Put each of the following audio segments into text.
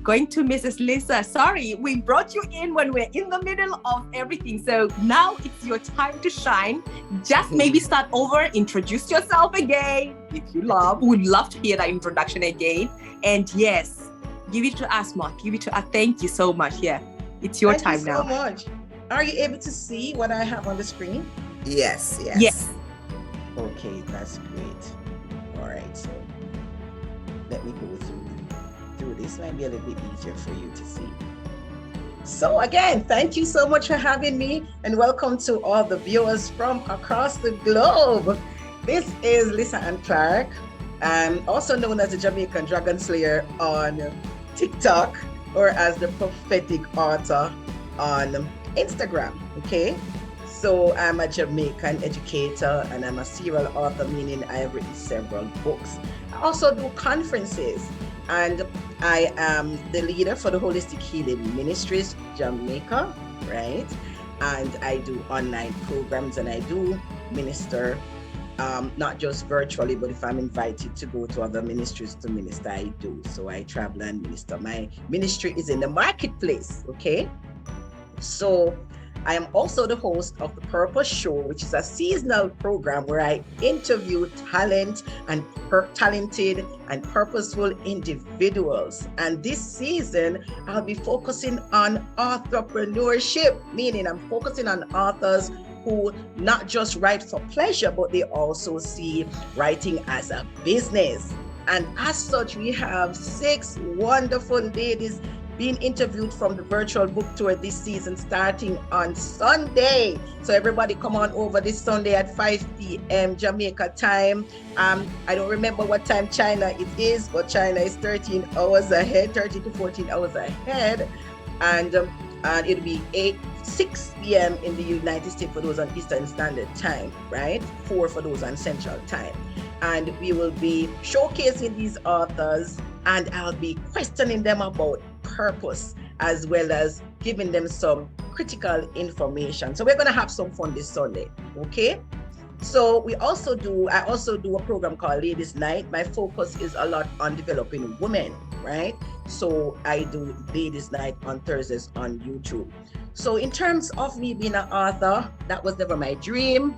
going to Mrs. Lyssa. Sorry, we brought you in when we're in the middle of everything. So now it's your time to shine. Just maybe start over, introduce yourself again if you love. We'd love to hear that introduction again. And yes, give it to us, Mark. Give it to us. Thank you so much. Yeah, it's your time now. Thank you so much. Are you able to see what I have on the screen? Yes. Yes. Okay, that's great. All right, so let me go through this. Might be a little bit easier for you to see. So again, thank you so much for having me, and welcome to all the viewers from across the globe. This is Lyssa-Ann Clarke. I'm also known as the Jamaican Dragon Slayer on TikTok, or as the Prophetic author on Instagram. Okay, so I'm a Jamaican educator and I'm a serial author, meaning I have written several books. I also do conferences, and I am the leader for the Holistic Healing Ministries Jamaica, right? And I do online programs, and I do minister, not just virtually, but if I'm invited to go to other ministries to minister, I do. So I travel and minister. My ministry is in the marketplace, okay? So I am also the host of the Purpose Show, which is a seasonal program where I interview talented and purposeful individuals. And this season, I'll be focusing on entrepreneurship, meaning I'm focusing on authors who not just write for pleasure, but they also see writing as a business. And as such, we have 6 wonderful ladies being interviewed from the virtual book tour this season, starting on Sunday. So everybody come on over this Sunday at 5 p.m. Jamaica time. I don't remember what time China it is, but China is 13 hours ahead, 13 to 14 hours ahead. And it'll be 6 p.m. in the United States for those on Eastern Standard Time, right? 4 for those on Central Time. And we will be showcasing these authors, and I'll be questioning them about purpose, as well as giving them some critical information. So we're going to have some fun this Sunday, okay? So I also do a program called Ladies Night. My focus is a lot on developing women, right? So I do Ladies Night on Thursdays on YouTube. So in terms of me being an author, that was never my dream.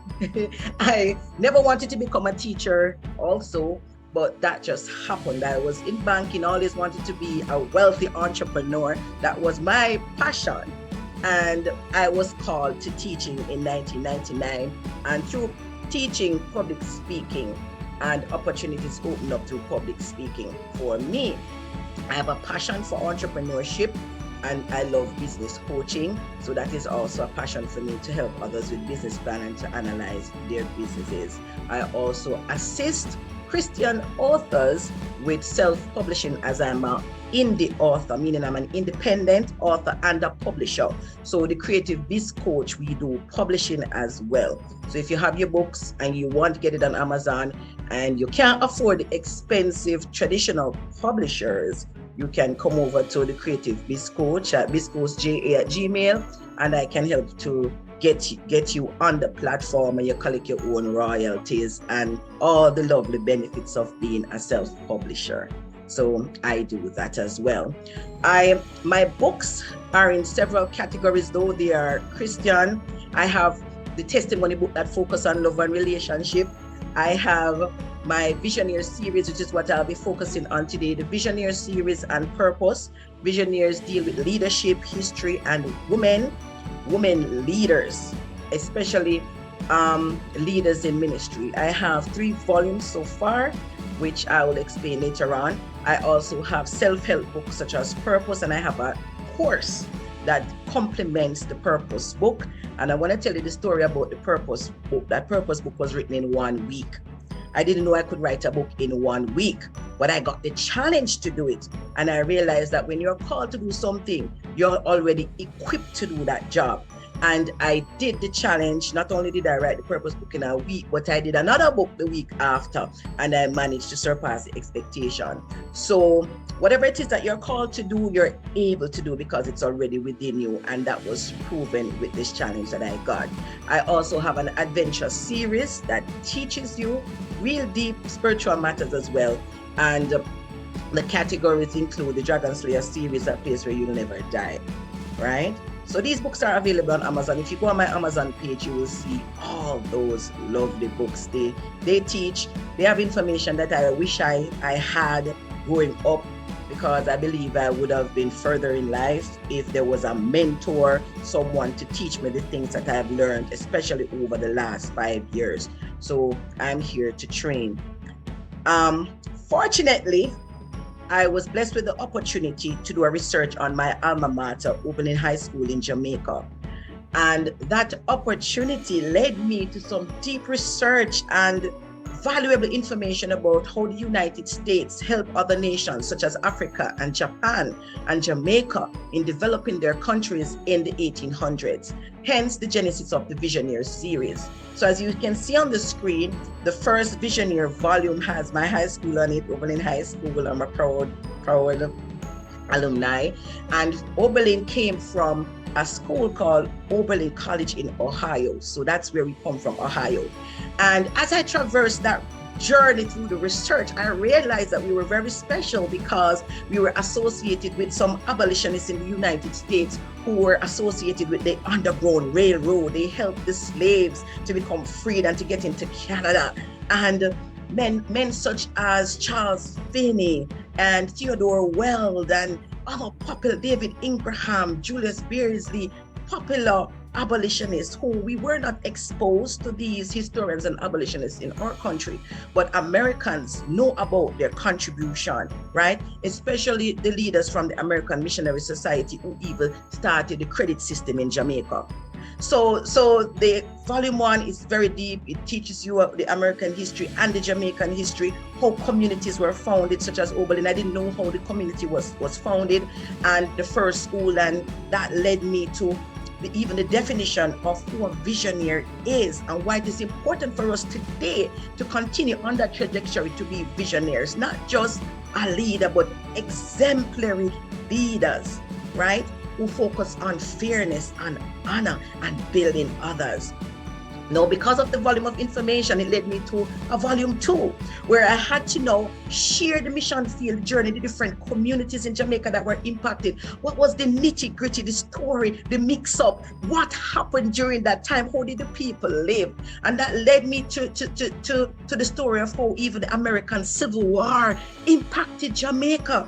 I never wanted to become a teacher also, but that just happened. I was in banking, always wanted to be a wealthy entrepreneur. That was my passion. And I was called to teaching in 1999. And through teaching, public speaking and opportunities opened up through public speaking for me. I have a passion for entrepreneurship, and I love business coaching. So that is also a passion for me, to help others with business plan and to analyze their businesses. I also assist Christian authors with self-publishing, as I'm an indie author, meaning I'm an independent author and a publisher. So the Creative Biz Coach, we do publishing as well. So if you have your books and you want to get it on Amazon and you can't afford the expensive traditional publishers, you can come over to the Creative Biz Coach at bizcoachja@gmail, and I can help to get you on the platform, and you collect your own royalties and all the lovely benefits of being a self-publisher. So I do that as well. My books are in several categories, though. They are Christian. I have the testimony book that focus on love and relationship. I have my Visionaire series, which is what I'll be focusing on today. The Visionaire series and purpose. Visionaires deal with leadership, history, and women leaders, especially leaders in ministry. I have 3 volumes so far, which I will explain later on. I also have self-help books such as Purpose, and I have a course that complements the Purpose book. And I want to tell you the story about the Purpose book. That Purpose book was written in 1 week. I didn't know I could write a book in 1 week, but I got the challenge to do it. And I realized that when you're called to do something, you're already equipped to do that job. And I did the challenge. Not only did I write the Purpose book in a week, but I did another book the week after, and I managed to surpass the expectation. So whatever it is that you're called to do, you're able to do because it's already within you. And that was proven with this challenge that I got. I also have an adventure series that teaches you real deep spiritual matters as well. And The categories include the Dragon Slayer series, A Place Where You'll Never Die, right? So these books are available on Amazon. If you go on my Amazon page, you will see all those lovely books. They teach, they have information that I wish I had growing up, because I believe I would have been further in life if there was a mentor, someone to teach me the things that I have learned, especially over the last 5 years. So I'm here to train. Fortunately, I was blessed with the opportunity to do a research on my alma mater, Oberlin High School in Jamaica. And that opportunity led me to some deep research and valuable information about how the United States helped other nations such as Africa and Japan and Jamaica in developing their countries in the 1800s, hence the genesis of the Visioneer series. So as you can see on the screen, the first Visioneer volume has my high school on it, Oberlin High School. I'm a proud alumni. And Oberlin came from a school called Oberlin College in Ohio. So that's where we come from, Ohio. And as I traversed that journey through the research, I realized that we were very special because we were associated with some abolitionists in the United States who were associated with the Underground Railroad. They helped the slaves to become freed and to get into Canada. And men such as Charles Finney and Theodore Weld and other popular, David Ingraham, Julius Beardsley, popular abolitionists who we were not exposed to these historians and abolitionists in our country, but Americans know about their contribution, right? Especially the leaders from the American Missionary Society who even started the credit system in Jamaica. So the volume 1 is very deep. It teaches you the American history and the Jamaican history, how communities were founded, such as Oberlin. I didn't know how the community was founded and the first school, and that led me to even the definition of who a visioneer is and why it is important for us today to continue on that trajectory to be visionaries, not just a leader, but exemplary leaders, right? Who focus on fairness and honor and building others. Now, because of the volume of information, it led me to a volume 2, where I had to now share the mission field journey, the different communities in Jamaica that were impacted. What was the nitty gritty, the story, the mix up, what happened during that time, how did the people live? And that led me to the story of how even the American Civil War impacted Jamaica.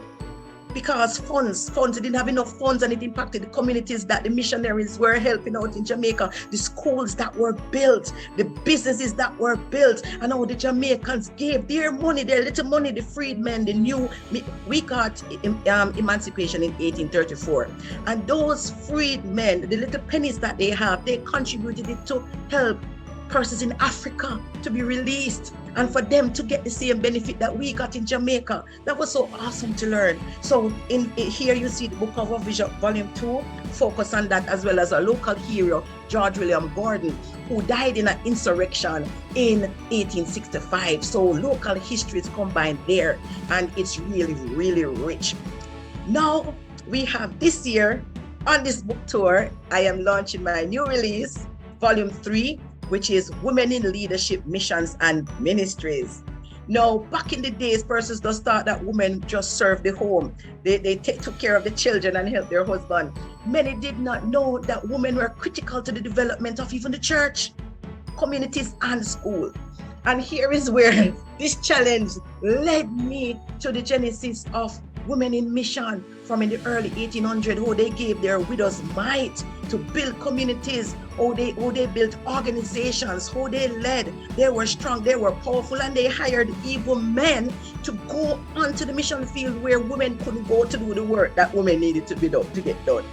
Because funds, they didn't have enough funds, and it impacted the communities that the missionaries were helping out in Jamaica, the schools that were built, the businesses that were built, and how the Jamaicans gave their money, their little money, the freedmen, the new, we got emancipation in 1834. And those freedmen, the little pennies that they have, they contributed it to help persons in Africa to be released and for them to get the same benefit that we got in Jamaica. That was so awesome to learn. So here you see the Book of Vision, Volume 2, focus on that, as well as a local hero, George William Gordon, who died in an insurrection in 1865. So local history is combined there, and it's really, really rich. Now we have this year on this book tour, I am launching my new release, Volume 3, which is Women in Leadership, Missions and Ministries. Now, back in the days, persons just thought that women just served the home. They took care of the children and helped their husband. Many did not know that women were critical to the development of even the church, communities, and school. And here is where this challenge led me to the genesis of Women in Mission from in the early 1800s, how they gave their widows might to build communities, how they built organizations, how they led. They were strong, they were powerful, and they hired even men to go onto the mission field where women couldn't go to do the work that women needed to be done, to get done.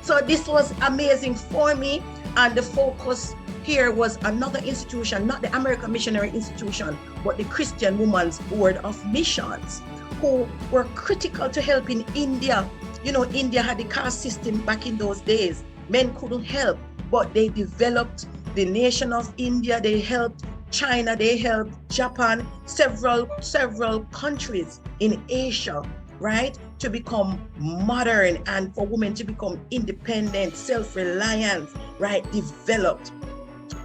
So this was amazing for me, and the focus here was another institution, not the American Missionary Institution, but the Christian Women's Board of Missions, who were critical to helping India. You know, India had the caste system back in those days. Men couldn't help, but they developed the nation of India. They helped China, they helped Japan, several countries in Asia, right, to become modern and for women to become independent, self-reliant, right, developed.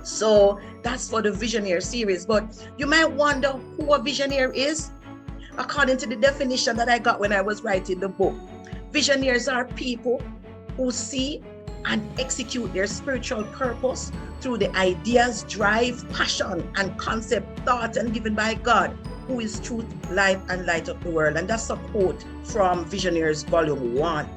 So that's for the Visioneer series. But you might wonder who a visioneer is. according to the definition that I got when I was writing the book. Visionaries are people who see and execute their spiritual purpose through the ideas, drive, passion, and concept thought and given by God, who is truth, life, and light of the world. And that's a quote from Visionaries Volume 1.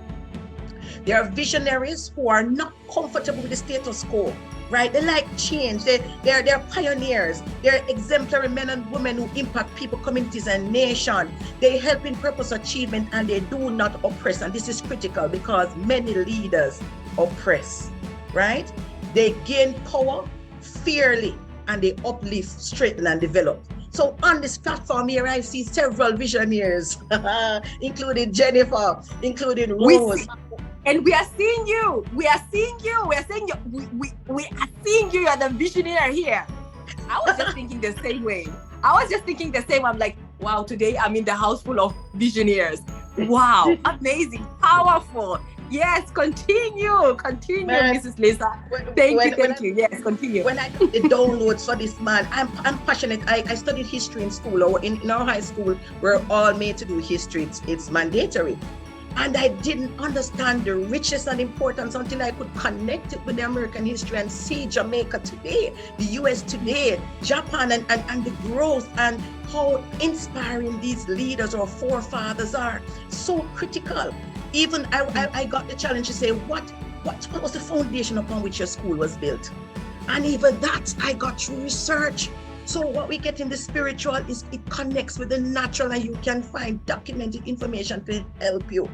There are visionaries who are not comfortable with the status quo, right? They like change. They're pioneers. They're exemplary men and women who impact people, communities, and nations. They help in purpose achievement, and they do not oppress. And this is critical because many leaders oppress, right? They gain power fairly, and they uplift, strengthen, and develop. So on this platform here, I see several visionaries, including Jennifer, including Rose. And we are seeing you. We are seeing you. We are seeing you. We are seeing you. You are the visionary here. I was just thinking the same way. I'm like, wow, today I'm in the house full of visionaries. Wow, amazing, powerful. Yes, continue, Mrs. Lyssa. Thank you. Yes, continue. When I got the downloads for this man, I'm passionate. I studied history in school, or in our high school, we're all made to do history. It's mandatory. And I didn't understand the richness and importance until I could connect it with the American history and see Jamaica today, the US today, Japan, and the growth and how inspiring these leaders or forefathers are. So critical. Even I got the challenge to say, what was the foundation upon which your school was built? And even that I got through research. So what we get in the spiritual is it connects with the natural, and you can find documented information to help you.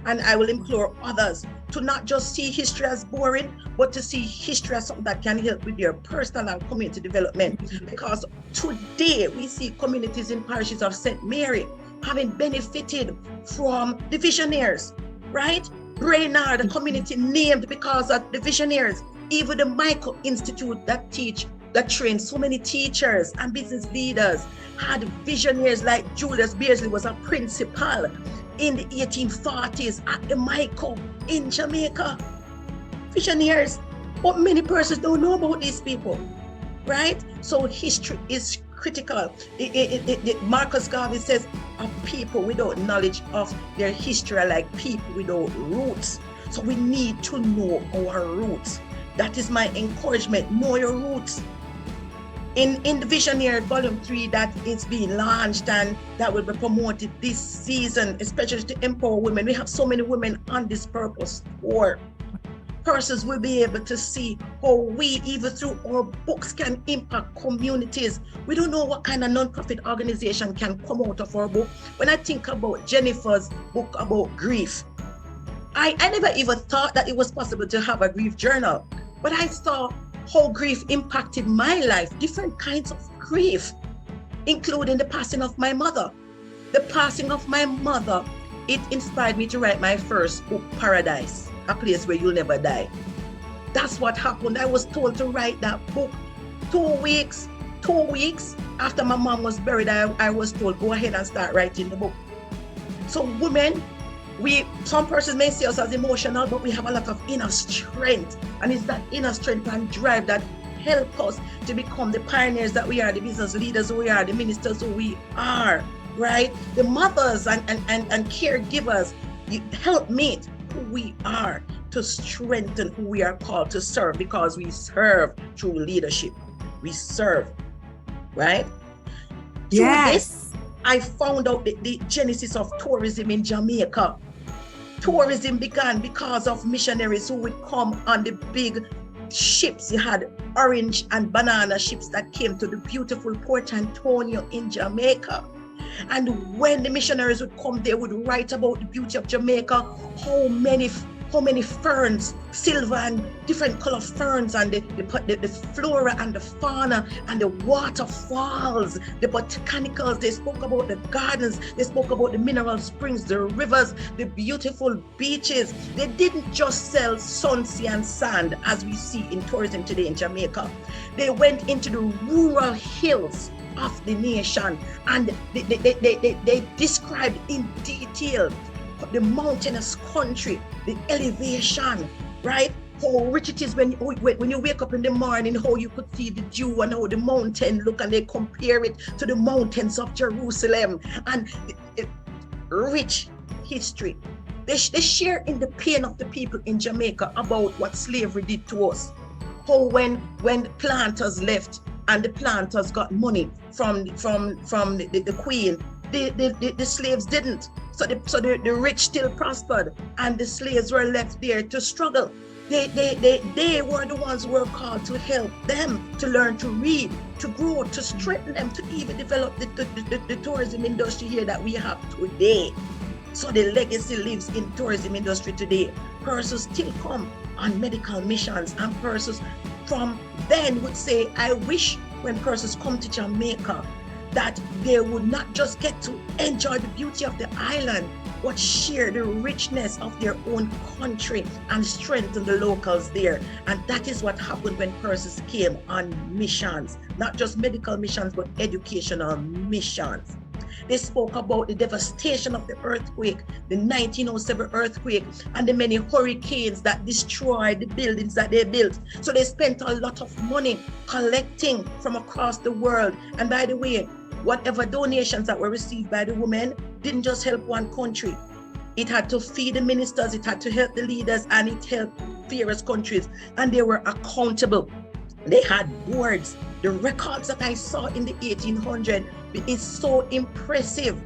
And I will implore others to not just see history as boring, but to see history as something that can help with your personal and community development. Because today we see communities in parishes of St. Mary having benefited from the visionaries, right? Brainerd, the community named because of the visionaries. Even the Michael Institute that trained so many teachers and business leaders had visionaries like Julius Beardsley was a principal in the 1840s at the Michael in Jamaica. Visionaries, but many persons don't know about these people, right? So history is critical. Marcus Garvey says, a people without knowledge of their history are like people without roots. So we need to know our roots. That is my encouragement. Know your roots. In the Visionary Volume 3 that is being launched and that will be promoted this season, especially to empower women. We have so many women on this purpose, or persons will be able to see how we, even through our books, can impact communities. We don't know what kind of non-profit organization can come out of our book. When I think about Jennifer's book about grief, I never even thought that it was possible to have a grief journal, but I saw how grief impacted my life, different kinds of grief, including the passing of my mother. The passing of my mother, it inspired me to write my first book, Paradise, a place where you'll never die. That's what happened. I was told to write that book 2 weeks after my mom was buried. I was told, go ahead and start writing the book. So women, some persons may see us as emotional, but we have a lot of inner strength. And it's that inner strength and drive that help us to become the pioneers that we are, the business leaders who we are, the ministers who we are, right? The mothers and caregivers, you help meet who we are to strengthen who we are called to serve, because we serve through leadership. We serve, right? Yes. Through this, I found out the genesis of tourism in Jamaica. Tourism began because of missionaries who would come on the big ships. You had orange and banana ships that came to the beautiful Port Antonio in Jamaica. And when the missionaries would come, they would write about the beauty of Jamaica, how many ferns, silver and different color ferns, and the flora and the fauna and the waterfalls, the botanicals. They spoke about the gardens, they spoke about the mineral springs, the rivers, the beautiful beaches. They didn't just sell sunsea and sand as we see in tourism today in Jamaica. They went into the rural hills of the nation, and they described in detail the mountainous country, the elevation, right? how rich it is when you wake up in the morning, how you could see the dew and how the mountain look, and they compare it to the mountains of Jerusalem, and rich history. They share in the pain of the people in Jamaica about what slavery did to us. How when planters left and the planters got money from the queen, the slaves didn't. So the rich still prospered, and the slaves were left there to struggle. They were the ones who were called to help them to learn to read, to grow, to strengthen them, to even develop the tourism industry here that we have today. So the legacy lives in tourism industry today. Persons still come on medical missions, and persons from then would say, I wish when persons come to Jamaica that they would not just get to enjoy the beauty of the island, but share the richness of their own country and strengthen the locals there. And that is what happened when persons came on missions, not just medical missions, but educational missions. They spoke about the devastation of the earthquake, the 1907 earthquake, and the many hurricanes that destroyed the buildings that they built. So they spent a lot of money collecting from across the world. And by the way, whatever donations that were received by the women didn't just help one country. It had to feed the ministers, it had to help the leaders, and it helped various countries. And they were accountable. They had boards. The records that I saw in the 1800s is so impressive.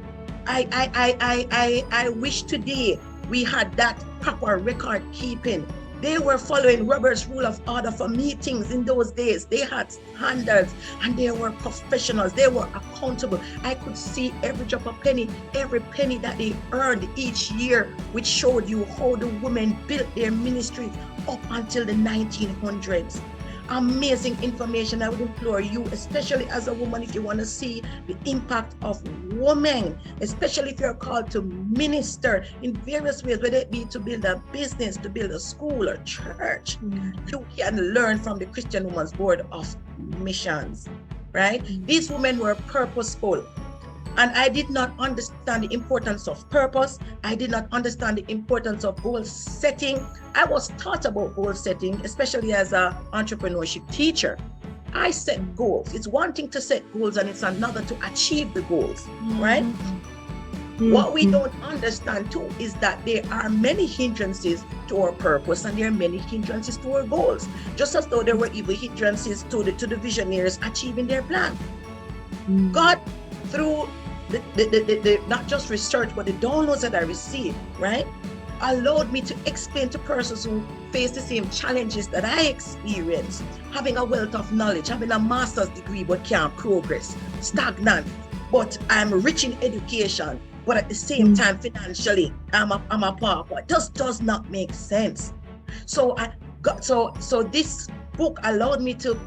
I wish today we had that proper record keeping. They were following Robert's rule of order for meetings in those days. They had standards, and they were professionals. They were accountable. I could see every drop of penny, every penny that they earned each year, which showed you how the women built their ministries up until the 1900s. Amazing information. I would implore you, especially as a woman, if you want to see the impact of women, especially if you're called to minister in various ways, whether it be to build a business, to build a school or church, you can learn from the Christian Women's Board of Missions, right? These women were purposeful. And I did not understand the importance of purpose. I did not understand the importance of goal setting. I was taught about goal setting, especially as an entrepreneurship teacher. I set goals. It's one thing to set goals, and it's another to achieve the goals, right? What we don't understand too is that there are many hindrances to our purpose, and there are many hindrances to our goals, just as though there were even hindrances to the visionaries achieving their plan. God, through the not just research, but the downloads that I received, right, allowed me to explain to persons who face the same challenges that I experienced, having a wealth of knowledge, having a master's degree but can't progress, stagnant, but I'm rich in education, but at the same time financially I'm a pauper. It just does not make sense. So this book allowed me to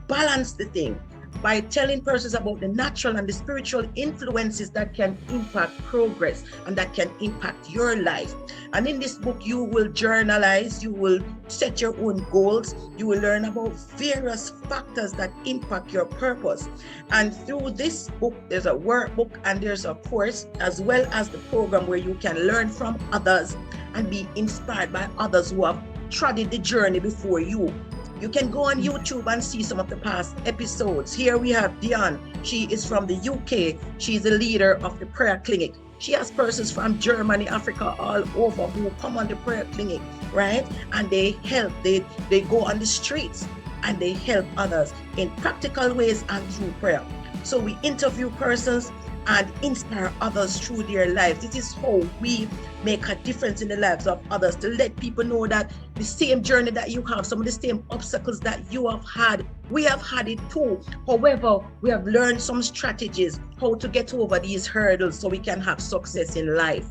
balance the thing by telling persons about the natural and the spiritual influences that can impact progress and that can impact your life. And in this book, you will journalize, you will set your own goals, you will learn about various factors that impact your purpose. And through this book, there's a workbook and there's a course, as well as the program where you can learn from others and be inspired by others who have trodden the journey before you. You can go on YouTube and see some of the past episodes. Here we have Dion. She is from the UK. She's the leader of the prayer clinic. She has persons from Germany, Africa, all over who come on the prayer clinic, right? And they help. They go on the streets and they help others in practical ways and through prayer. So we interview persons and inspire others through their lives. This is how we make a difference in the lives of others, to let people know that the same journey that you have, some of the same obstacles that you have had, we have had it too. However, we have learned some strategies how to get over these hurdles so we can have success in life.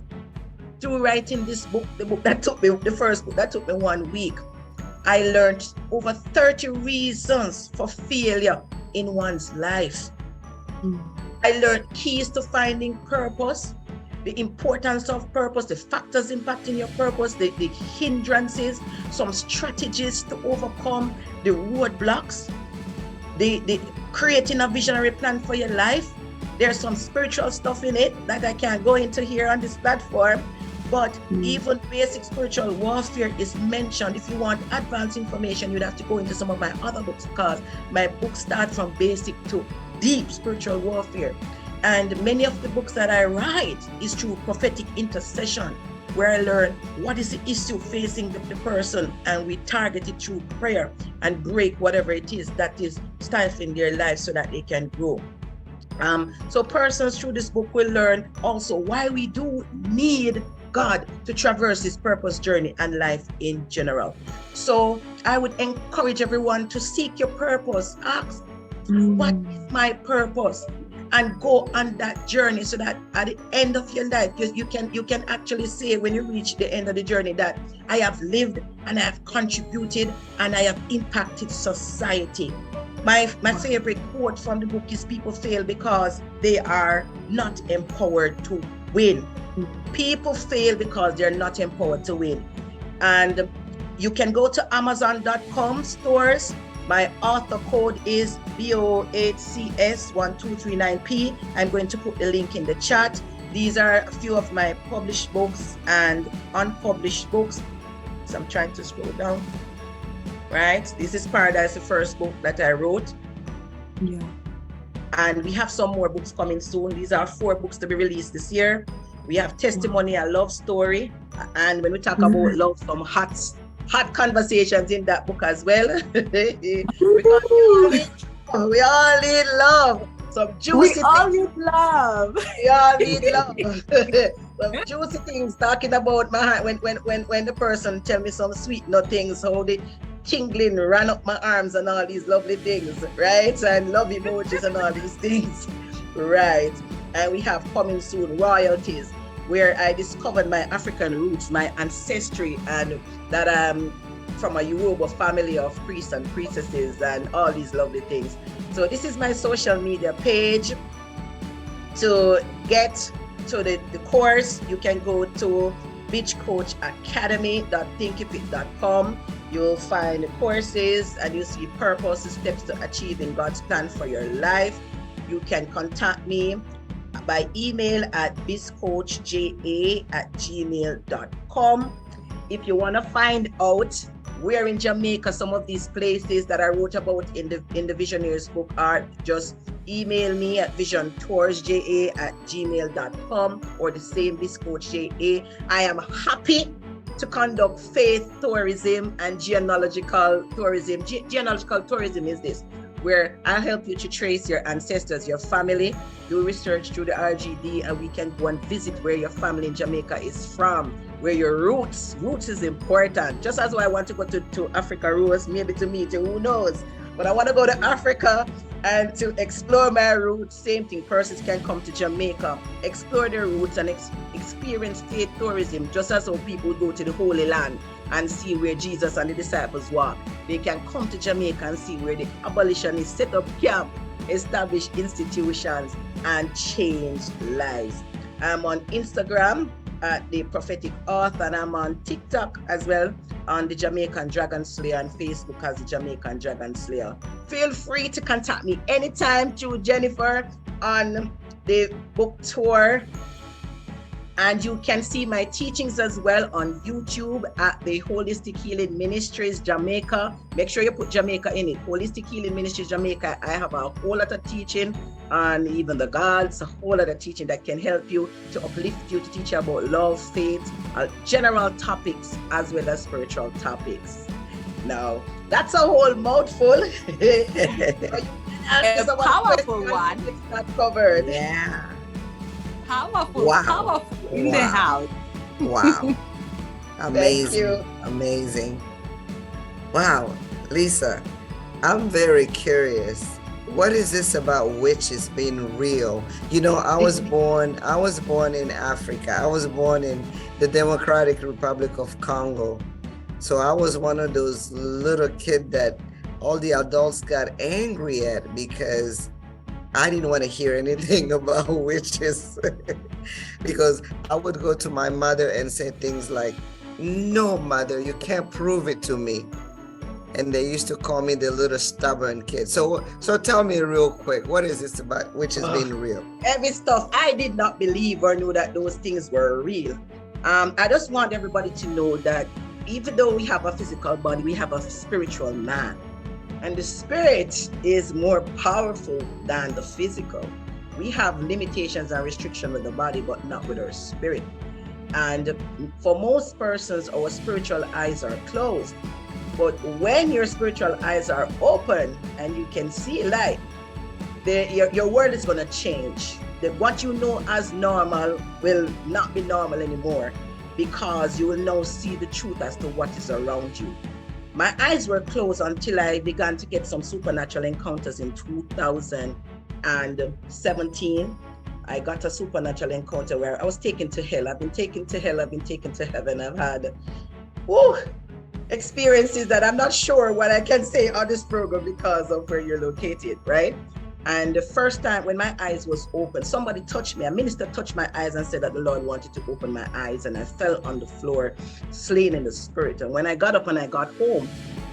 Through writing this book, the first book that took me 1 week, I learned over 30 reasons for failure in one's life. I learned keys to finding purpose, the importance of purpose, the factors impacting your purpose, the hindrances, some strategies to overcome the roadblocks, the creating a visionary plan for your life. There's some spiritual stuff in it that I can't go into here on this platform. But even basic spiritual warfare is mentioned. If you want advanced information, you'd have to go into some of my other books, because my books start from basic to deep spiritual warfare. And many of the books that I write is through prophetic intercession, where I learn what is the issue facing the person, and we target it through prayer and break whatever it is that is stifling their life so that they can grow. So persons through this book will learn also why we do need God to traverse his purpose journey and life in general. So I would encourage everyone to seek your purpose. Ask, what is my purpose? And go on that journey, so that at the end of your life, you can actually say, when you reach the end of the journey, that I have lived and I have contributed and I have impacted society. My favorite quote from the book is, people fail because they are not empowered to win. People fail because they're not empowered to win. And you can go to Amazon.com stores. My author code is BO8CS1239P. I'm going to put the link in the chat. These are a few of my published books and unpublished books. So I'm trying to scroll down. Right? This is Paradise, the first book that I wrote. Yeah. And we have some more books coming soon. These are 4 books to be released this year. We have Testimony, a love story. And when we talk about love, some hot conversations in that book as well. Because we all need love. Some juicy We all need love. We all need love. Some juicy things, talking about my heart. When the person tell me some sweet nothings, how the tingling ran up my arms and all these lovely things, right? And love emojis and all these things, right? And we have coming soon royalties, where I discovered my African roots, my ancestry, and that I'm from a Yoruba family of priests and priestesses and all these lovely things. So this is my social media page. To get to the course, you can go to beachcoachacademy.thinkifit.com. You'll find the courses and you'll see purpose, steps to achieving God's plan for your life. You can contact me by email at bizcoachja@gmail.com. If you want to find out where in Jamaica some of these places that I wrote about in the Visionaries book are, just email me at visiontoursja@gmail.com, or the same bizcoachja. I am happy to conduct faith tourism and genealogical tourism. Genealogical tourism is this, where I'll help you to trace your ancestors, your family, do research through the RGD, and we can go and visit where your family in Jamaica is from, where your roots is important. Just as I want to go to Africa roots, maybe to meet you, who knows? But I want to go to Africa and to explore my roots. Same thing, persons can come to Jamaica, explore their roots and experience faith tourism, just as how people go to the Holy Land and see where Jesus and the disciples walk. They can come to Jamaica and see where the abolitionists set up camp, establish institutions, and change lives. I'm on Instagram at the Prophetic Author, and I'm on TikTok as well on the Jamaican Dragon Slayer, and Facebook as the Jamaican Dragon Slayer. Feel free to contact me anytime through Jennifer on the book tour. And you can see my teachings as well on YouTube at the Holistic Healing Ministries Jamaica. Make sure you put Jamaica in it. Holistic Healing Ministries Jamaica. I have a whole lot of teaching on even the gods, a whole lot of teaching that can help you, to uplift you, to teach you about love, faith, general topics as well as spiritual topics. Now, that's a whole mouthful. A powerful one. It's not covered. Yeah. Powerful, Wow. powerful in the Wow. house. Wow. Amazing. Thank you. Amazing. Wow. Lyssa, I'm very curious. What is this about witches being real? You know, I was born in Africa. I was born in the Democratic Republic of Congo. So I was one of those little kids that all the adults got angry at because I didn't want to hear anything about witches. Because I would go to my mother and say things like, "No, mother, you can't prove it to me." And they used to call me the little stubborn kid. So tell me real quick, what is this about witches being real? Every stuff I did not believe or know that those things were real. I just want everybody to know that even though we have a physical body, we have a spiritual man. And the spirit is more powerful than the physical. We have limitations and restrictions with the body, but not with our spirit. And for most persons, our spiritual eyes are closed. But when your spiritual eyes are open and you can see light, your world is going to change. What you know as normal will not be normal anymore, because you will now see the truth as to what is around you. My eyes were closed until I began to get some supernatural encounters in 2017. I got a supernatural encounter where I was taken to hell. I've been taken to hell, I've been taken to heaven. I've had experiences that I'm not sure what I can say on this program because of where you're located, right? And the first time when my eyes was open, somebody touched me, a minister touched my eyes and said that the Lord wanted to open my eyes, and I fell on the floor, slain in the spirit. And when I got up and I got home,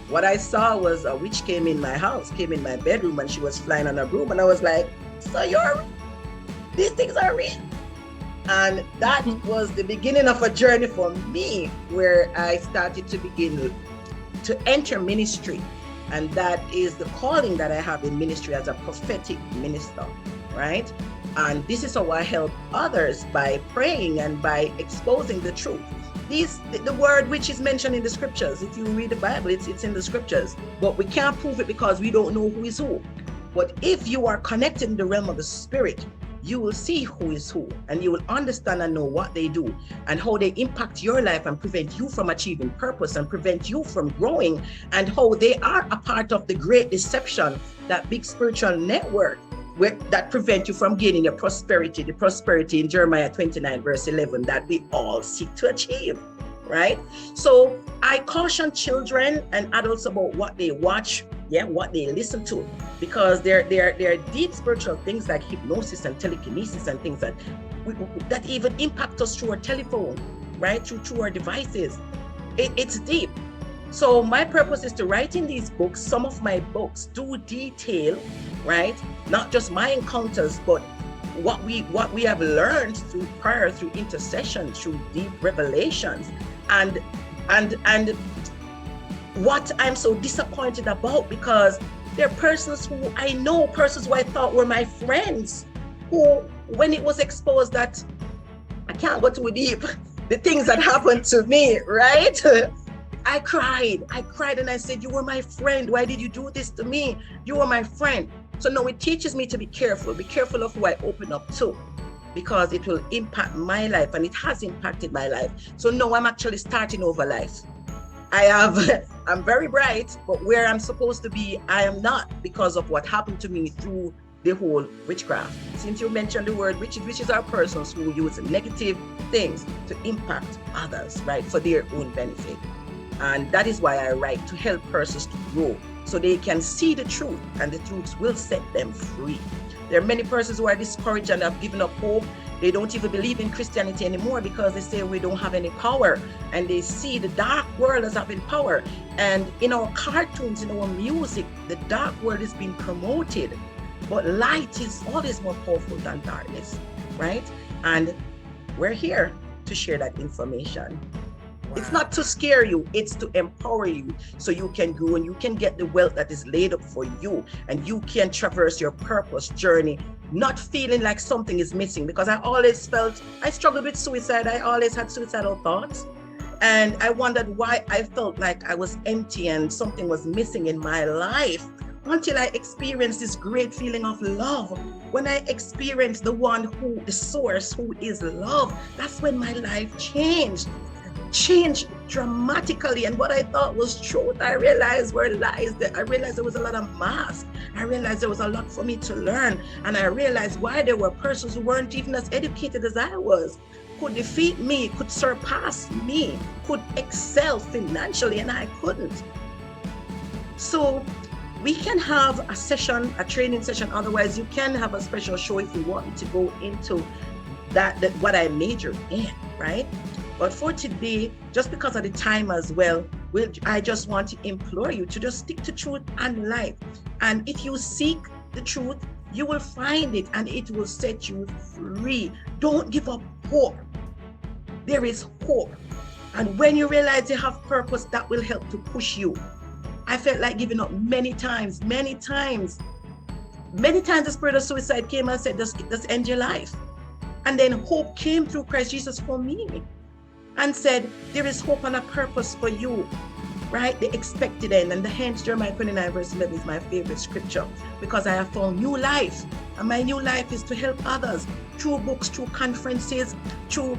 what I saw was a witch came in my house, came in my bedroom, and she was flying on a broom. And I was like, so these things are real. And that was the beginning of a journey for me, where I started to begin to enter ministry. And that is the calling that I have in ministry as a prophetic minister, right? And this is how I help others, by praying and by exposing the truth. The word which is mentioned in the scriptures, if you read the Bible, it's in the scriptures, but we can't prove it because we don't know who is who. But if you are connected in the realm of the spirit, you will see who is who, and you will understand and know what they do and how they impact your life and prevent you from achieving purpose and prevent you from growing, and how they are a part of the great deception, that big spiritual network that prevent you from gaining the prosperity in Jeremiah 29 verse 11 that we all seek to achieve, right? So I caution children and adults about what they watch, what they listen to, because there are deep spiritual things like hypnosis and telekinesis and things that even impact us through our telephone, right? Through our devices. It's deep. So my purpose is to write in these books. Some of my books do detail, right? Not just my encounters, but what we have learned through prayer, through intercession, through deep revelations, and what I'm so disappointed about, because there are persons who I know, persons who I thought were my friends, who, when it was exposed that I can't go too deep, the things that happened to me, right? I cried and I said, you were my friend. Why did you do this to me? You were my friend. So now it teaches me to be careful of who I open up to, because it will impact my life, and it has impacted my life. So now I'm actually starting over life. I'm very bright, but where I'm supposed to be, I am not, because of what happened to me through the whole witchcraft. Since you mentioned the word witches are persons who use negative things to impact others, right, for their own benefit. And that is why I write, to help persons to grow so they can see the truth, and the truth will set them free. There are many persons who are discouraged and have given up hope. They don't even believe in Christianity anymore because they say we don't have any power, and they see the dark world as having power. And in our cartoons, in our music, the dark world is being promoted, but light is always more powerful than darkness, right? And we're here to share that information. Wow. It's not to scare you, it's to empower you so you can grow and you can get the wealth that is laid up for you, and you can traverse your purpose journey, not feeling like something is missing. Because I always felt, I struggled with suicide. I always had suicidal thoughts, and I wondered why I felt like I was empty and something was missing in my life, until I experienced this great feeling of love. When I experienced the source who is love, that's when my life changed dramatically. And what I thought was truth, I realized were lies. I realized there was a lot of masks. I realized there was a lot for me to learn. And I realized why there were persons who weren't even as educated as I was, could defeat me, could surpass me, could excel financially, and I couldn't. So we can have a session, a training session. Otherwise, you can have a special show if you want me to go into that what I majored in, right? But for today, just because of the time as well, I just want to implore you to just stick to truth and life. And if you seek the truth, you will find it, and it will set you free. Don't give up hope. there is hope. And when you realize you have purpose, that will help to push you. I felt like giving up many times. Many times the spirit of suicide came and said, just end your life. And then hope came through Christ Jesus for me and said, there is hope and a purpose for you, right? The expected end. And hence Jeremiah 29 verse 11 is my favorite scripture, because I have found new life. And my new life is to help others through books, through conferences, through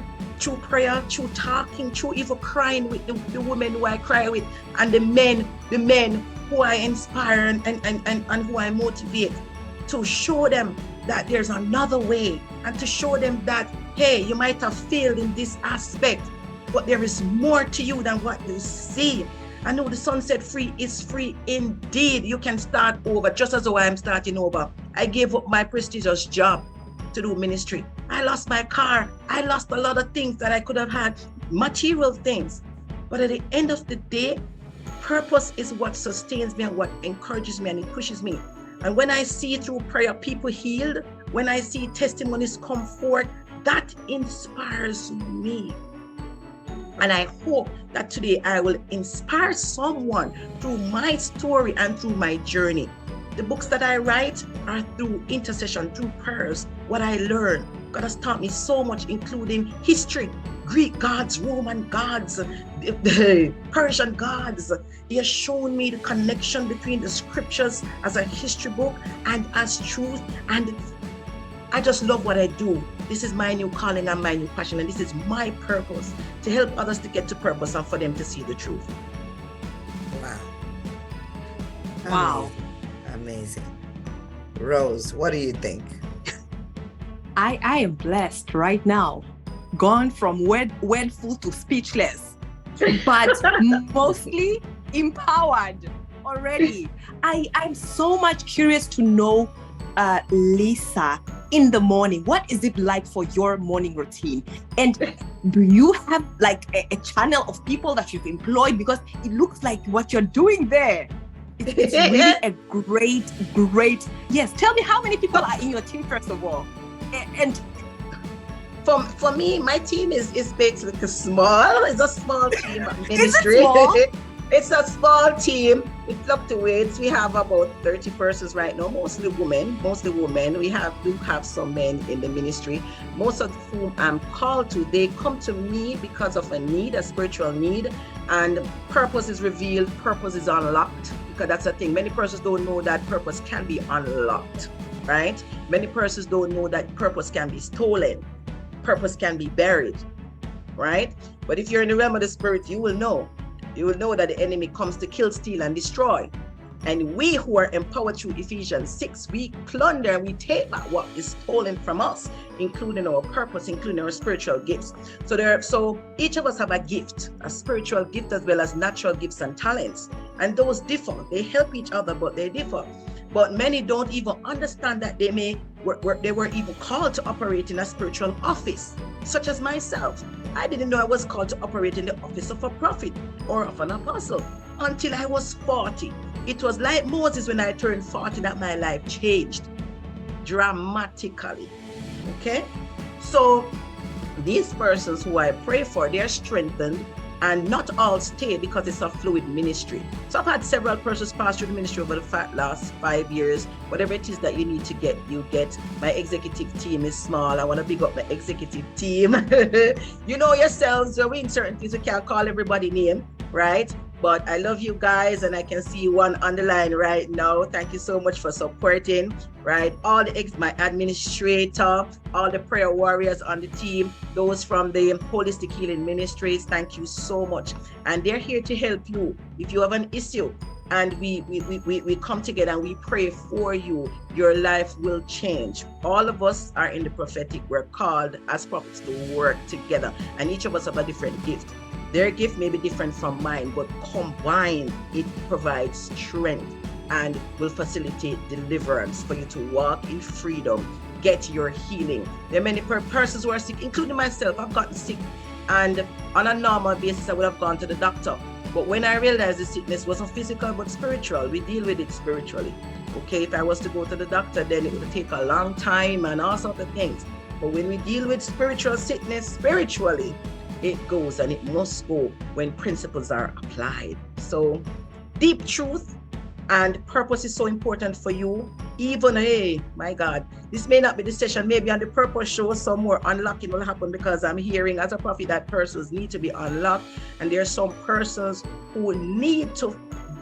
prayer, through talking, through even crying with the women who I cry with, and the men who I inspire and who I motivate, to show them that there's another way, and to show them that, hey, you might have failed in this aspect, but there is more to you than what you see. I know the son said free is free indeed. You can start over, just as though I'm starting over. I gave up my prestigious job to do ministry. I lost my car. I lost a lot of things that I could have had, material things. But at the end of the day, purpose is what sustains me and what encourages me and it pushes me. And when I see through prayer people healed, when I see testimonies come forth, that inspires me. And I hope that today I will inspire someone through my story and through my journey. The books that I write are through intercession, through prayers, what I learn. God has taught me so much, including history, Greek gods, Roman gods, the Persian gods. He has shown me the connection between the scriptures as a history book and as truth. And I just love what I do. This is my new calling and my new passion. And this is my purpose, to help others to get to purpose and for them to see the truth. Wow. Wow. Amazing. Rose, what do you think? I am blessed right now. Gone from word full to speechless, but mostly empowered already. I'm so much curious to know, Lyssa, in the morning, what is it like for your morning routine? And do you have like a channel of people that you've employed? Because it looks like what you're doing there, it's really a great, yes. Tell me how many people are in your team, first of all. And for me, my team is basically small. It's a small team ministry. Is it small? It's a small team. It fluctuates. We have about 30 persons right now, mostly women. We do have some men in the ministry, most of whom I'm called to. They come to me because of a need, a spiritual need, and purpose is revealed, purpose is unlocked, because that's the thing. Many persons don't know that purpose can be unlocked, right? Many persons don't know that purpose can be stolen, purpose can be buried, right? But if you're in the realm of the spirit, you will know that the enemy comes to kill, steal, and destroy. And we who are empowered through Ephesians 6, we plunder and we take back what is stolen from us, including our purpose, including our spiritual gifts. So each of us have a gift, a spiritual gift as well as natural gifts and talents. And those differ. They help each other, but they differ. But many don't even understand that they were even called to operate in a spiritual office, such as myself. I didn't know I was called to operate in the office of a prophet or of an apostle until I was 40. It was like Moses when I turned 40 that my life changed dramatically. Okay? So these persons who I pray for, they're strengthened, and not all stay because it's a fluid ministry. So I've had several persons pass through the ministry over the last 5 years. Whatever it is that you need to get, you get. My executive team is small. I want to big up my executive team. You know yourselves, we're in certain things, we can't call everybody name, right? But I love you guys, and I can see one on the line right now. Thank you so much for supporting, right? All my administrator, all the prayer warriors on the team, those from the Holistic Healing Ministries, thank you so much. And they're here to help you. If you have an issue and we come together and we pray for you, your life will change. All of us are in the prophetic. We're called as prophets to work together, and each of us have a different gift. Their gift may be different from mine, but combined, it provides strength and will facilitate deliverance for you to walk in freedom, get your healing. There are many persons who are sick, including myself. I've gotten sick, and on a normal basis, I would have gone to the doctor. But when I realized the sickness wasn't physical, but spiritual, we deal with it spiritually. Okay, if I was to go to the doctor, then it would take a long time and all sorts of things. But when we deal with spiritual sickness spiritually, it goes, and it must go when principles are applied. So deep truth and purpose is so important for you. Even, hey, my God, this may not be the session. Maybe on the purpose show, some more unlocking will happen, because I'm hearing as a prophet that persons need to be unlocked. And there are some persons who need to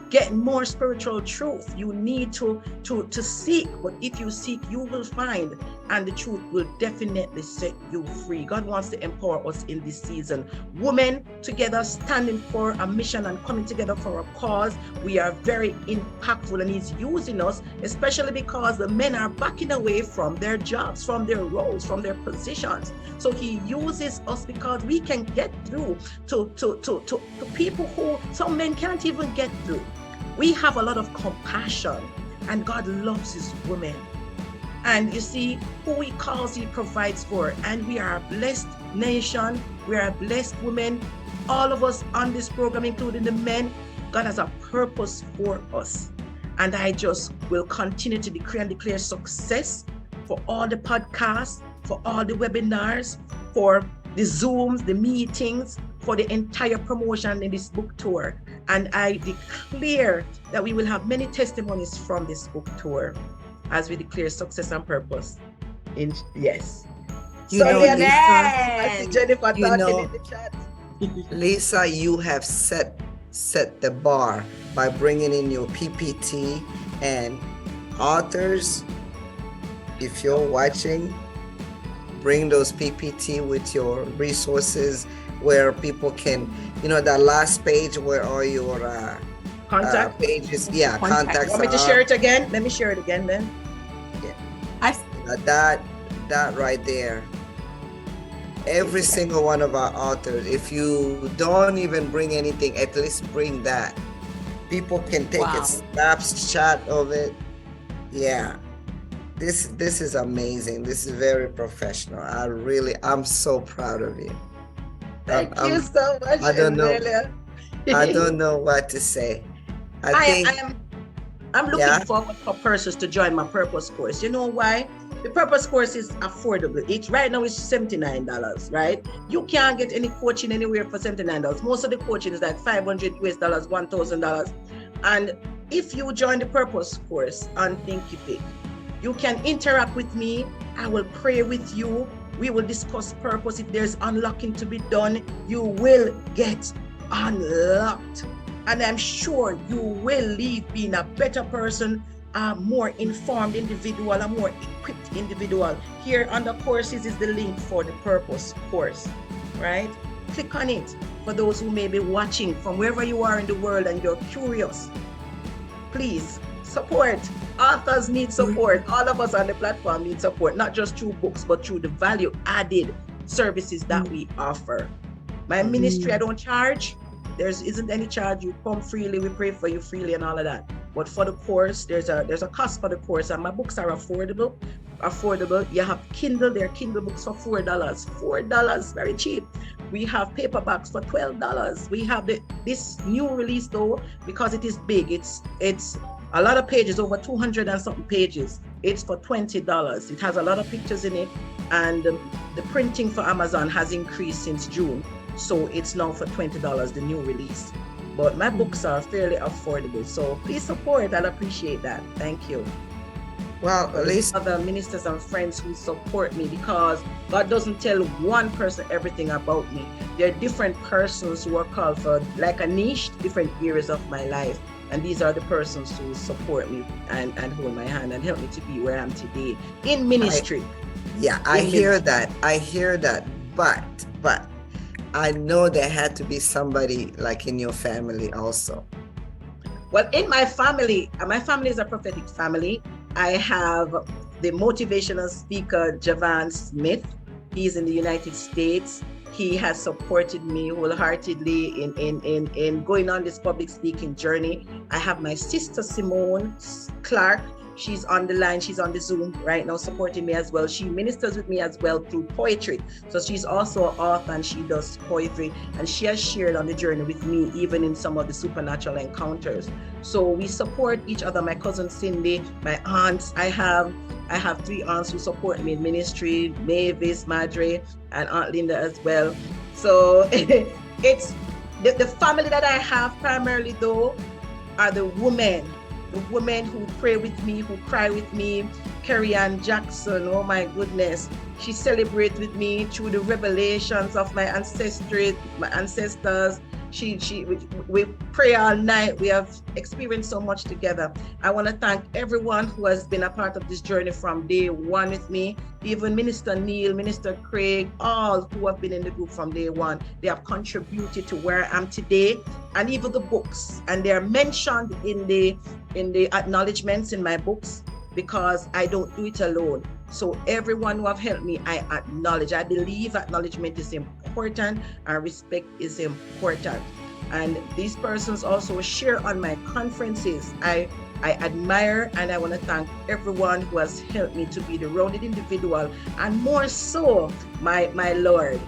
get more spiritual truth. You need to seek, but if you seek, you will find, and the truth will definitely set you free. God wants to empower us in this season. Women together, standing for a mission and coming together for a cause. We are very impactful, and He's using us, especially because the men are backing away from their jobs, from their roles, from their positions. So He uses us because we can get through to people who some men can't even get through. We have a lot of compassion, and God loves His women. And you see, who He calls, He provides for. And we are a blessed nation. We are a blessed women. All of us on this program, including the men, God has a purpose for us. And I just will continue to decree and declare success for all the podcasts, for all the webinars, for the Zooms, the meetings, for the entire promotion in this book tour. And I declare that we will have many testimonies from this book tour as we declare success and purpose. Yes. You know, Lisa, Lisa, I see Jennifer you talking know, in the chat. Lisa, you have set the bar by bringing in your PPT, and authors, if you're watching, bring those PPT with your resources where people can, you know, that last page where all your Contact pages, yeah, contacts. Want me to share it again? Let me share it again then. Yeah. That right there. Every single one of our authors, if you don't even bring anything, at least bring that. People can take a snapshot of it. Yeah. This is amazing. This is very professional. I'm so proud of you. Thank you so much. I don't know what to say. I'm looking forward for persons to join my purpose course. You know why? The purpose course is affordable. It right now is $79, right? You can't get any coaching anywhere for $79. Most of the coaching is like $500 US, $1,000. And if you join the purpose course on Thinkific, you can interact with me. I will pray with you. We will discuss purpose. If there's unlocking to be done, you will get unlocked. And I'm sure you will leave being a better person, a more informed individual, a more equipped individual. Here on the courses is the link for the purpose course, right? Click on it for those who may be watching from wherever you are in the world and you're curious. Please support. Authors need support. All of us on the platform need support, not just through books, but through the value added services that we offer. My ministry, I don't charge. There isn't any charge. You come freely, we pray for you freely and all of that. But for the course, there's a cost for the course, and my books are affordable. You have Kindle, there are Kindle books for $4. $4, very cheap. We have paperbacks for $12. We have this new release though, because it is big. It's a lot of pages, over 200 and something pages. It's for $20. It has a lot of pictures in it, and the printing for Amazon has increased since June. So it's now for $20, the new release. But my books are fairly affordable. So please support. I'll appreciate that. Thank you. Well, at least other ministers and friends who support me, because God doesn't tell one person everything about me. There are different persons who are called for like a niche, different areas of my life. And these are the persons who support me and hold my hand and help me to be where I am today in ministry. I hear that. But I know there had to be somebody like in your family also. Well, in my family is a prophetic family. I have the motivational speaker, Javan Smith. He's in the United States. He has supported me wholeheartedly in going on this public speaking journey. I have my sister, Lyssa-Ann Clarke. She's on the line, she's on the Zoom right now supporting me as well. She ministers with me as well through poetry. So she's also an author and she does poetry, and she has shared on the journey with me, even in some of the supernatural encounters. So we support each other. My cousin Cindy, my aunts, I have 3 aunts who support me in ministry, Mavis, Madre, and Aunt Linda as well. So it's the family that I have primarily though are the women who pray with me, who cry with me. Carrie Ann Jackson, oh my goodness, she celebrates with me through the revelations of my ancestry, my ancestors. We pray all night. We have experienced so much together. I want to thank everyone who has been a part of this journey from day one with me, even Minister Neil, Minister Craig, all who have been in the group from day one. They have contributed to where I am today, and even the books, and they are mentioned in the acknowledgements in my books, because I don't do it alone. So everyone who have helped me, I acknowledge. I believe acknowledgement is important and respect is important. And these persons also share on my conferences. I admire, and I want to thank everyone who has helped me to be the rounded individual, and more so my Lord,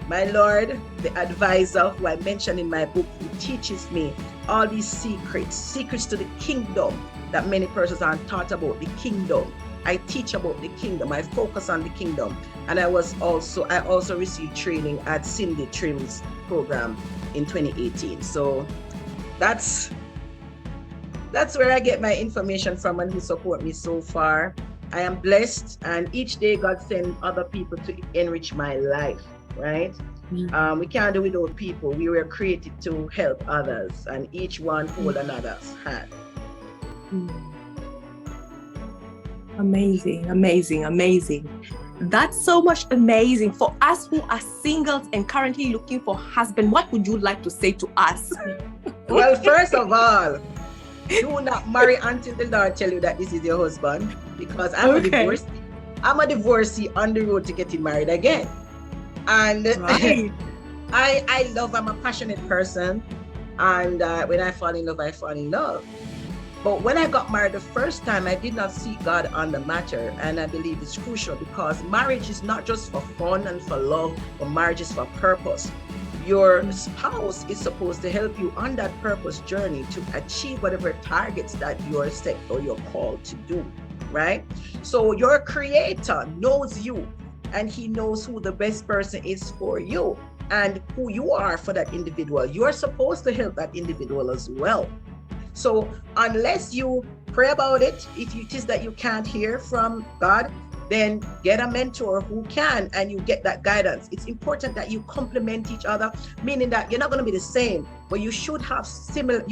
the advisor who I mentioned in my book, who teaches me all these secrets to the kingdom that many persons aren't taught about. The kingdom. I teach about the kingdom. I focus on the kingdom. And I also received training at Cindy Trim's program in 2018. So that's where I get my information from, and who support me so far. I am blessed, and each day God sends other people to enrich my life, right? Mm-hmm. We can't do without people. We were created to help others, and each one hold another's hand. Mm-hmm. Amazing. That's so much amazing. For us who are singles and currently looking for husband, what would you like to say to us? Well, first of all, do not marry until the Lord tell you that this is your husband, because I'm a divorcee on the road to getting married again. And right. I'm a passionate person, and when I fall in love, I fall in love. But when I got married the first time, I did not seek God on the matter, and I believe it's crucial, because marriage is not just for fun and for love, but marriage is for purpose. Your spouse is supposed to help you on that purpose journey to achieve whatever targets that you're set or you're called to do, right? So your creator knows you, and he knows who the best person is for you and who you are for that individual. You're supposed to help that individual as well. So unless you pray about it, if it is that you can't hear from God, then get a mentor who can, and you get that guidance. It's important that you complement each other, meaning that you're not going to be the same, but you should have similar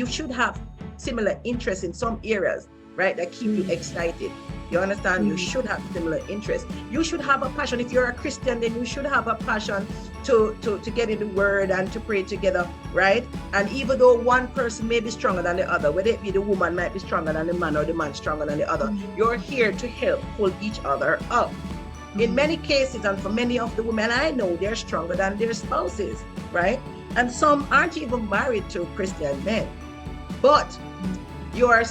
interests in some areas, right, that keep you excited. You understand? You should have similar interests. You should have a passion. If you're a Christian, then you should have a passion to get in the word and to pray together, right? And even though one person may be stronger than the other, whether it be the woman might be stronger than the man or the man stronger than the other, you're here to help pull each other up. In many cases, and for many of the women I know, they're stronger than their spouses, right? And some aren't even married to Christian men. But you are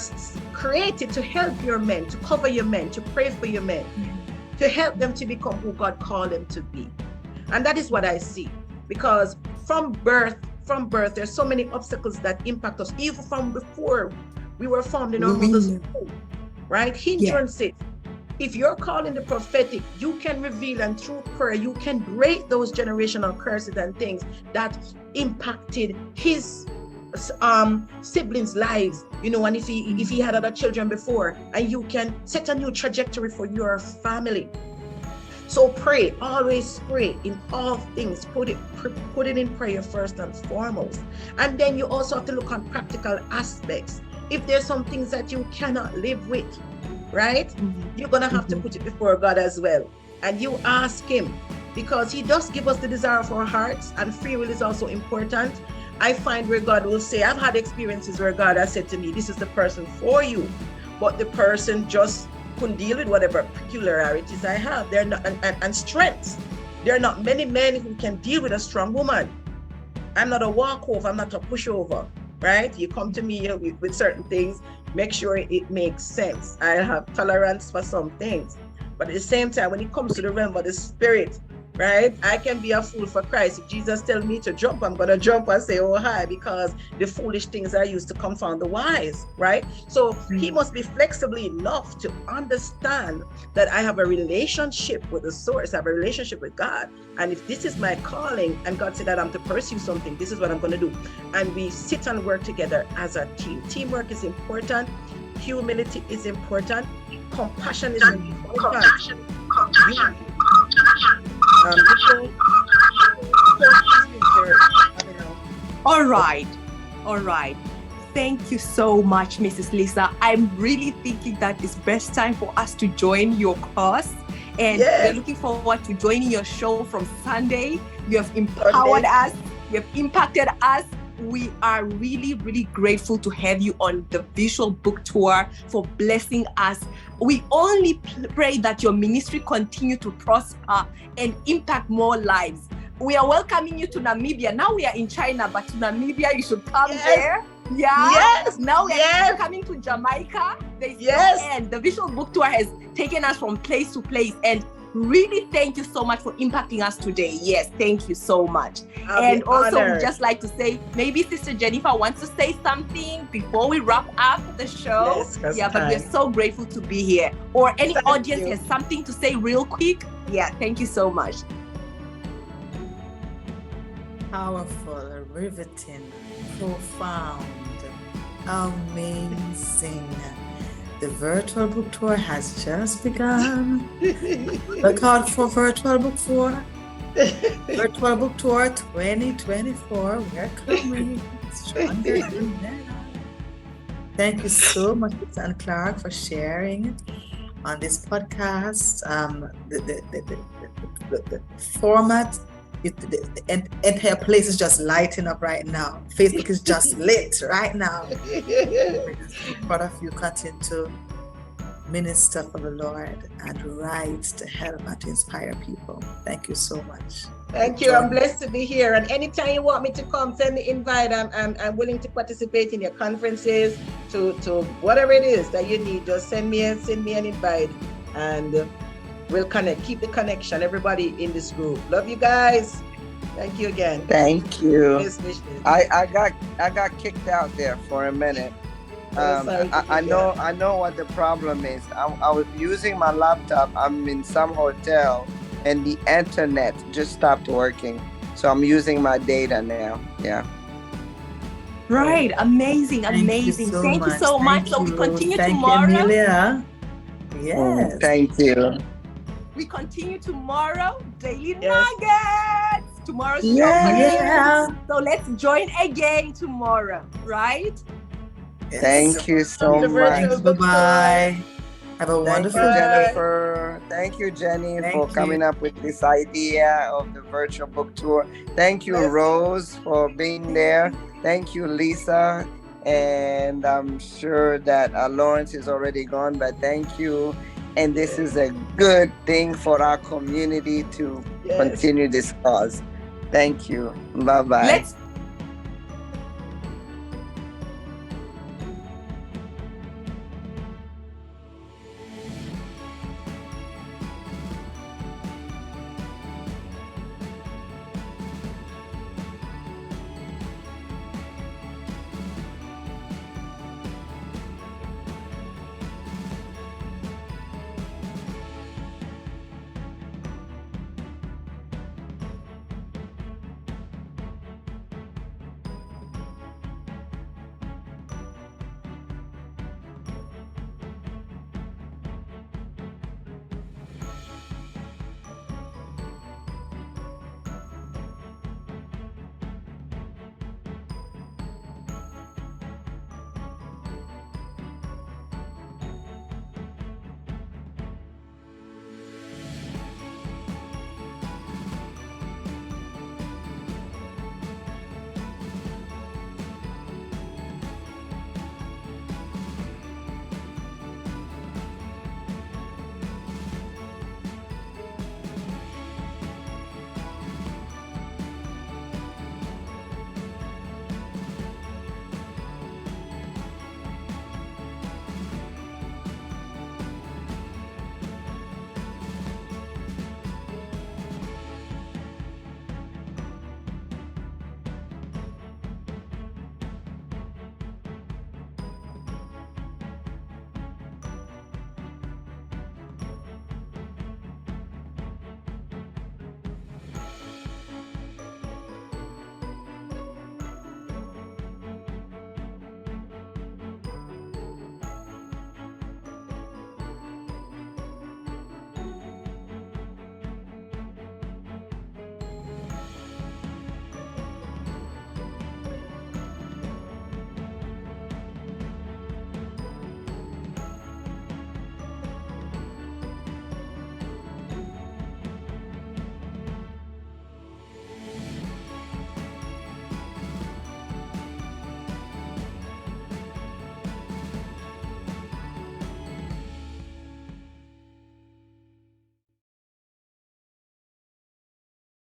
created to help your men, to cover your men, to pray for your men, to help them to become who God called them to be. And that is what I see, because from birth, there's so many obstacles that impact us, even from before we were formed in our mother's womb, right? Hindrances. If you're called in the prophetic, you can reveal, and through prayer, you can break those generational curses and things that impacted his siblings' lives, and if he had other children before, and you can set a new trajectory for your family. So pray, always pray in all things. Put it in prayer first and foremost. And then you also have to look on practical aspects. If there's some things that you cannot live with, right? You're gonna have to put it before God as well. And you ask him, because he does give us the desire of our hearts, and free will is also important. I find where God will say, I've had experiences where God has said to me, this is the person for you, but the person just couldn't deal with whatever peculiarities I have. They're not, and strengths. There are not many men who can deal with a strong woman. I'm not a walkover, I'm not a pushover, right? You come to me with certain things, make sure it makes sense. I have tolerance for some things, but at the same time, when it comes to the realm of the spirit, right? I can be a fool for Christ. If Jesus tells me to jump, I'm going to jump and say, oh, hi, because the foolish things are used to confound the wise, right? So he must be flexible enough to understand that I have a relationship with the source, I have a relationship with God. And if this is my calling and God said that I'm to pursue something, this is what I'm going to do. And we sit and work together as a team. Teamwork is important. Humility is important. Compassion is important. All right. Thank you so much, Mrs. Lyssa. I'm really thinking that it's best time for us to join your course. And we're looking forward to joining your show from Sunday. You have empowered us. You have impacted us. We are really, really grateful to have you on the visual book tour, for blessing us. We only pray that your ministry continue to prosper and impact more lives. We are welcoming you to Namibia. Now we are in China, but to Namibia, you should come there. Yeah. Yes. Now we are coming to Jamaica. And the visual book tour has taken us from place to place. And really, thank you so much for impacting us today. Yes, thank you so much. And also, we'd just like to say, maybe Sister Jennifer wants to say something before we wrap up the show. But we're so grateful to be here. Or any audience has something to say real quick. Yeah, thank you so much. Powerful, riveting, profound, amazing. The virtual book tour has just begun. Look out for virtual book tour. Virtual book tour 2024. We're coming stronger than ever. Thank you so much, Lyssa-Ann Clarke, for sharing on this podcast. The format. The entire place is just lighting up right now. Facebook is just lit right now. We're proud of you. Continue to minister for the Lord and write to help and to inspire people. Thank you so much. Thank you. I'm blessed to be here. And anytime you want me to come, send me invite. I'm willing to participate in your conferences, to whatever it is that you need. Just send me an invite, and we'll connect. Keep the connection, everybody in this group. Love you guys. Thank you again. Thank you. I got kicked out there for a minute. I know what the problem is. I was using my laptop. I'm in some hotel and the internet just stopped working. So I'm using my data now. Yeah. Right. Amazing. Thank you so much. So we continue tomorrow. Thank you, Amelia. Yes. Thank you. We continue tomorrow. Daily Nuggets. Tomorrow's show. Yeah. So let's join again tomorrow, right? Thank you so much. Bye-bye. Have a wonderful day. Jennifer. Thank you, Jenny, for coming up with this idea of the virtual book tour. Thank you, Rose, for being there. Thank you, Lyssa. And I'm sure that Lawrence is already gone, but thank you. And this is a good thing for our community to continue this cause. Thank you. Bye-bye.